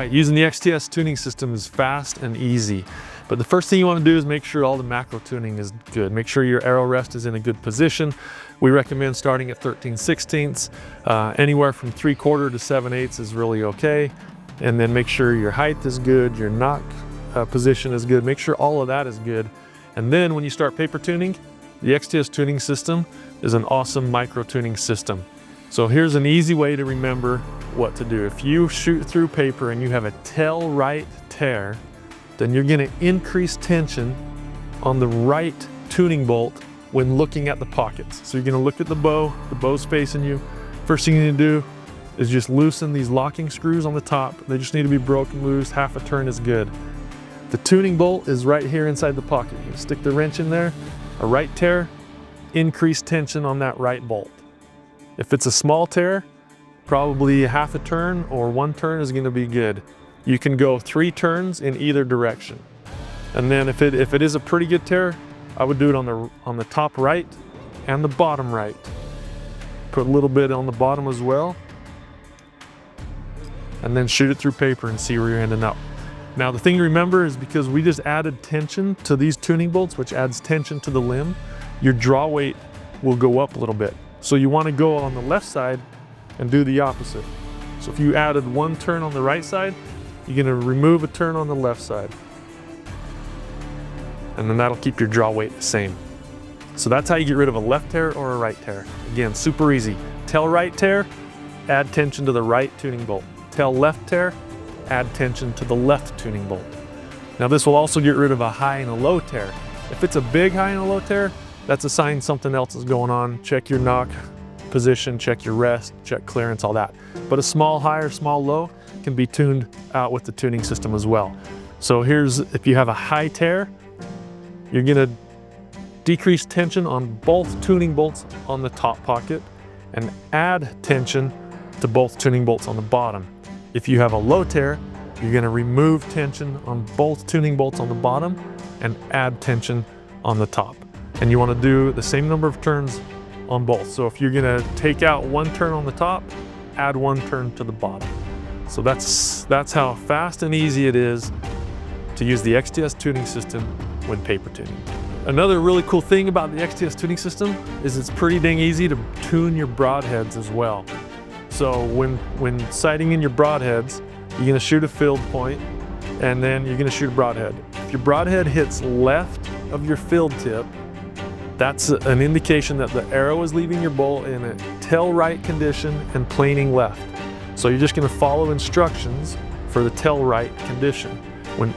right, using the XTS tuning system is fast and easy. But the first thing you want to do is make sure all the macro tuning is good. Make sure your arrow rest is in a good position. We recommend starting at 13/16. Anywhere from 3/4 to 7/8 is really okay. And then make sure your height is good, your knock position is good. Make sure all of that is good. And then when you start paper tuning, the XTS tuning system is an awesome micro tuning system. So here's an easy way to remember what to do. If you shoot through paper and you have a tail right tear, then you're going to increase tension on the right tuning bolt when looking at the pockets. So you're going to look at the bow's facing you. First thing you need to do is just loosen these locking screws on the top. They just need to be broken loose. Half a turn is good. The tuning bolt is right here inside the pocket. You stick the wrench in there, a right tear, increase tension on that right bolt. If it's a small tear, probably half a turn or 1 turn is going to be good. You can go 3 turns in either direction. And then if it is a pretty good tear, I would do it on the top right and the bottom right. Put a little bit on the bottom as well. And then shoot it through paper and see where you're ending up. Now the thing to remember is because we just added tension to these tuning bolts, which adds tension to the limb, your draw weight will go up a little bit. So you want to go on the left side and do the opposite. So if you added 1 turn on the right side, you're going to remove a turn on the left side. And then that'll keep your draw weight the same. So that's how you get rid of a left tear or a right tear. Again, super easy. Tail right tear, add tension to the right tuning bolt. Tail left tear, add tension to the left tuning bolt. Now this will also get rid of a high and a low tear. If it's a big high and a low tear, that's a sign something else is going on. Check your knock position, check your rest, check clearance, all that. But a small high or small low can be tuned out with the tuning system as well. So here's, if you have a high tear, you're gonna decrease tension on both tuning bolts on the top pocket and add tension to both tuning bolts on the bottom. If you have a low tear, you're gonna remove tension on both tuning bolts on the bottom and add tension on the top. And you wanna do the same number of turns on both. So if you're gonna take out 1 turn on the top, add 1 turn to the bottom. So that's how fast and easy it is to use the XTS tuning system when paper tuning. Another really cool thing about the XTS tuning system is it's pretty dang easy to tune your broadheads as well. So when sighting in your broadheads, you're gonna shoot a field point and then you're gonna shoot a broadhead. If your broadhead hits left of your field tip, that's an indication that the arrow is leaving your bow in a tail right condition and planing left. So you're just gonna follow instructions for the tail right condition,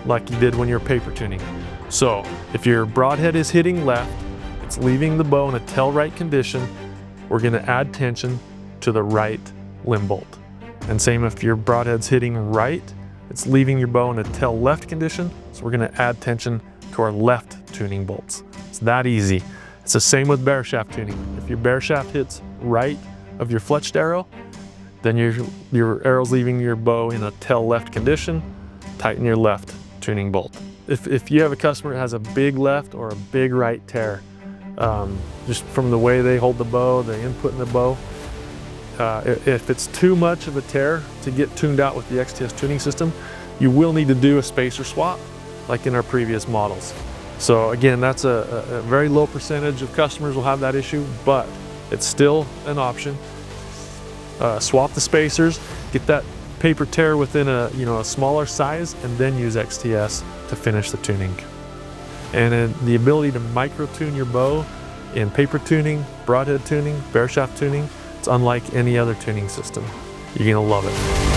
like you did when you're paper tuning. So if your broadhead is hitting left, it's leaving the bow in a tail right condition, we're gonna add tension to the right limb bolt. And same if your broadhead's hitting right, it's leaving your bow in a tail left condition, so we're gonna add tension to our left tuning bolts. It's that easy. It's the same with bear shaft tuning. If your bear shaft hits right of your fletched arrow, then your arrow's leaving your bow in a tail left condition, tighten your left tuning bolt. If you have a customer that has a big left or a big right tear, just from the way they hold the bow, the input in the bow, if it's too much of a tear to get tuned out with the XTS tuning system, you will need to do a spacer swap like in our previous models. So again, that's a very low percentage of customers will have that issue, but it's still an option. Swap the spacers, get that paper tear within a smaller size, and then use XTS to finish the tuning. And the ability to micro tune your bow in paper tuning, broadhead tuning, bear shaft tuning, it's unlike any other tuning system. You're gonna love it.